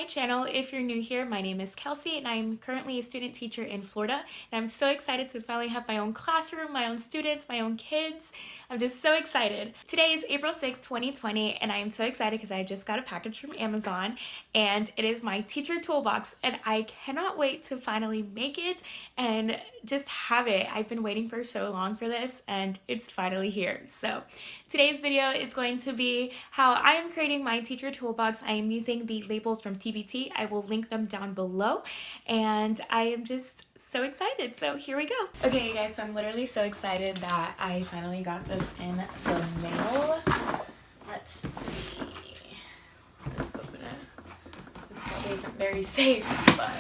my channel. If you're new here, my name is Kelsey and I'm currently a student teacher in Florida, and I'm so excited to finally have my own classroom, my own students, my own kids. I'm just so excited. Today is April 6th, 2020, and I am so excited because I just got a package from Amazon, and it is my Teacher Toolbox, and I cannot wait to finally make it and just have it. I've been waiting for so long for this, and it's finally here. So today's video is going to be how I am creating my Teacher Toolbox. I am using the labels from TBT. I will link them down below, and I am just so excited. So here we go. Okay, you guys, so I'm literally so excited that I finally got this in the mail. Let's see. Let's open it. This probably isn't very safe, but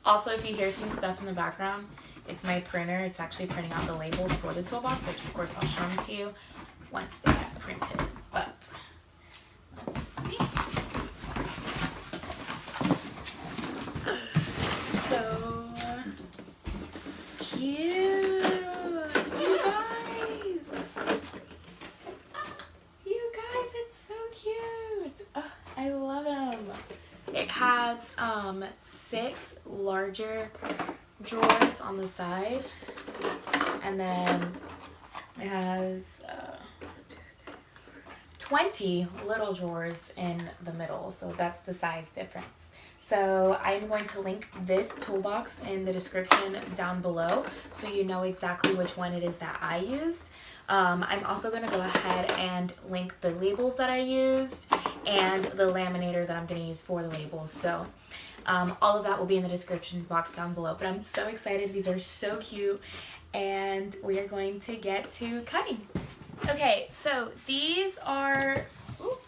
also if you hear some stuff in the background, it's my printer. It's actually printing out the labels for the toolbox, which of course I'll show them to you once they get printed. But let's see. So cute, you guys. You guys, it's so cute. Oh, I love them. It has 6 larger drawers on the side, and then it has 20 little drawers in the middle, so that's the size difference. So I'm going to link this toolbox in the description down below so you know exactly which one it is that I used. I'm also going to go ahead and link the labels that I used and the laminator that I'm going to use for the labels. So all of that will be in the description box down below. But I'm so excited. These are so cute. And we are going to get to cutting. Okay, so these are... Ooh,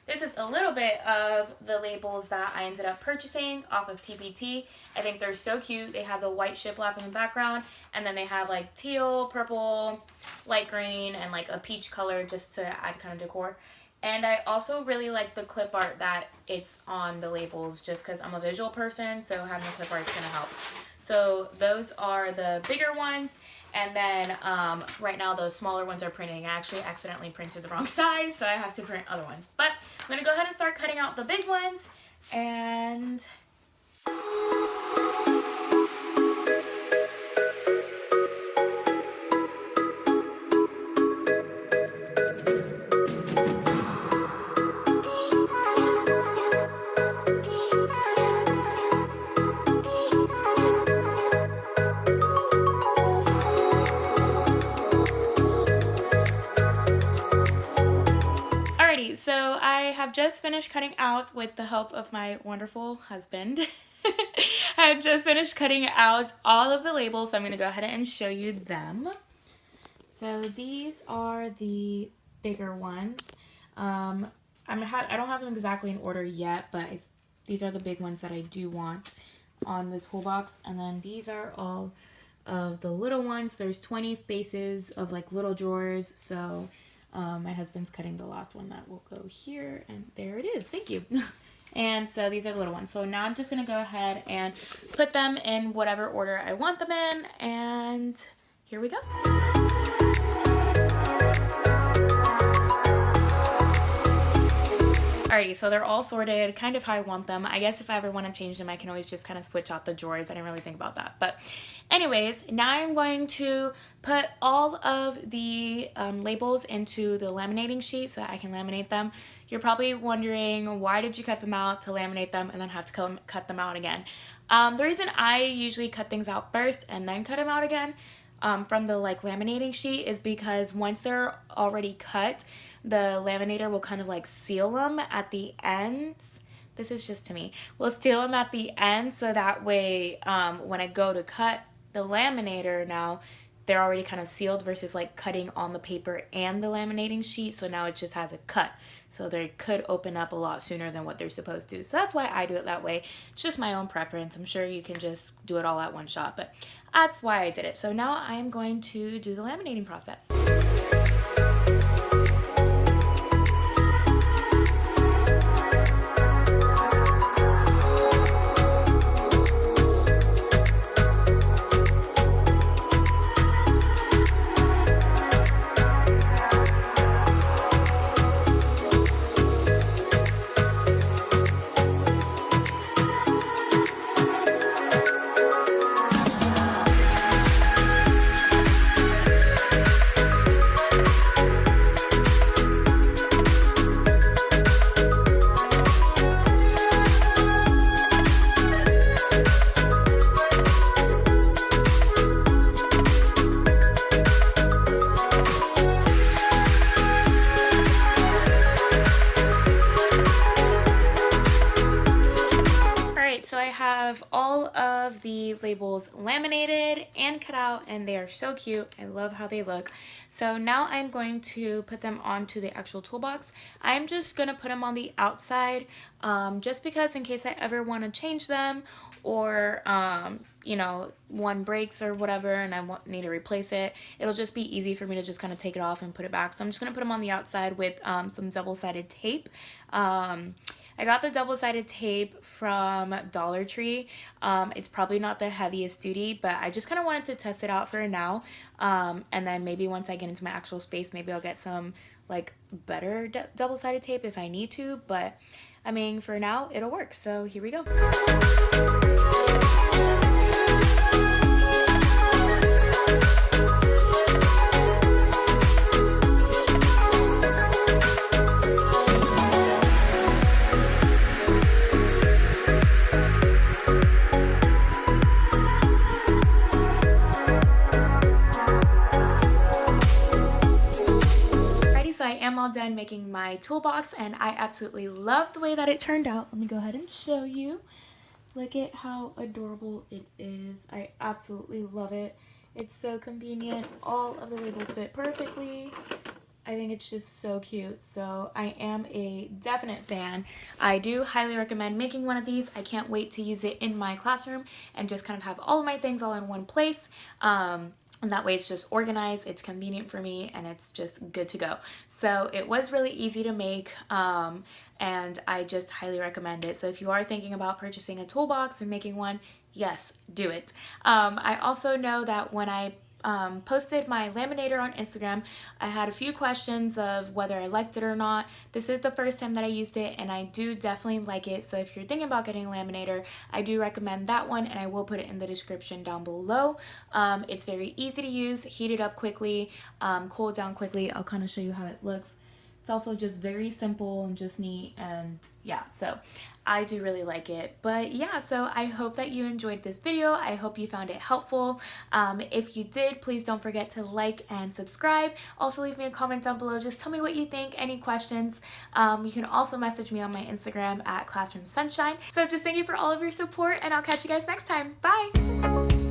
this is a little bit of the labels that I ended up purchasing off of TBT. I think they're so cute. They have the white shiplap in the background, and then they have like teal, purple, light green, and like a peach color just to add kind of decor. And I also really like the clip art that it's on the labels just because I'm a visual person, so having a clip art is going to help. So those are the bigger ones, and then right now those smaller ones are printing. I actually accidentally printed the wrong size, so I have to print other ones. But I'm going to go ahead and start cutting out the big ones, and... So I have just finished cutting out with the help of my wonderful husband. I have just finished cutting out all of the labels, so I'm going to go ahead and show you them. So these are the bigger ones. I don't have them exactly in order yet, but these are the big ones that I do want on the toolbox. And then these are all of the little ones. There's 20 spaces of like little drawers, so... my husband's cutting the last one that will go here, and there it is. Thank you. And so these are the little ones. So now I'm just going to go ahead and put them in whatever order I want them in, and here we go. Alrighty, so they're all sorted kind of how I want them. I guess if I ever want to change them, I can always just kind of switch out the drawers. I didn't really think about that. But anyways, now I'm going to put all of the labels into the laminating sheet so that I can laminate them. You're probably wondering, why did you cut them out to laminate them and then have to cut them out again? The reason I usually cut things out first and then cut them out again from the laminating sheet is because once they're already cut, the laminator will kind of like seal them at the ends. This is just to me. We'll seal them at the end so that way when I go to cut the laminator now, they're already kind of sealed versus like cutting on the paper and the laminating sheet. So now it just has a cut. So they could open up a lot sooner than what they're supposed to. So that's why I do it that way. It's just my own preference. I'm sure you can just do it all at one shot, but that's why I did it. So now I am going to do the laminating process. all of the labels laminated and cut out, and they are so cute. I love how they look. So now I'm going to put them onto the actual toolbox. I'm just going to put them on the outside just because in case I ever want to change them, or you know, one breaks or whatever and I need to replace it, it'll just be easy for me to just kind of take it off and put it back. So I'm just going to put them on the outside with some double-sided tape. I got the double-sided tape from Dollar Tree. It's probably not the heaviest duty, but I just kind of wanted to test it out for now. And then maybe once I get into my actual space, maybe I'll get some like better double-sided tape if I need to. But I mean, for now, it'll work. So here we go. I am all done making my toolbox, and I absolutely love the way that it turned out. Let me go ahead and show you. Look at how adorable it is. I absolutely love it. It's so convenient. All of the labels fit perfectly. I think it's just so cute. So I am a definite fan. I do highly recommend making one of these. I can't wait to use it in my classroom and just kind of have all of my things all in one place. And that way it's just organized, it's convenient for me, and it's just good to go. So it was really easy to make, and I just highly recommend it. So if you are thinking about purchasing a toolbox and making one, yes, do it. I also know that when I posted my laminator on Instagram, I had a few questions of whether I liked it or not. This is the first time that I used it, and I do definitely like it. So if you're thinking about getting a laminator, I do recommend that one, and I will put it in the description down below. It's very easy to use, heat it up quickly, cool it down quickly. I'll kind of show you how it looks. It's also just very simple and just neat, and yeah, so I do really like it. But yeah, so I hope that you enjoyed this video. I hope you found it helpful. If you did, please don't forget to like and subscribe. Also leave me a comment down below. Just tell me what you think, any questions. You can also message me on my Instagram at Classroom Sunshine. So just thank you for all of your support, and I'll catch you guys next time. Bye!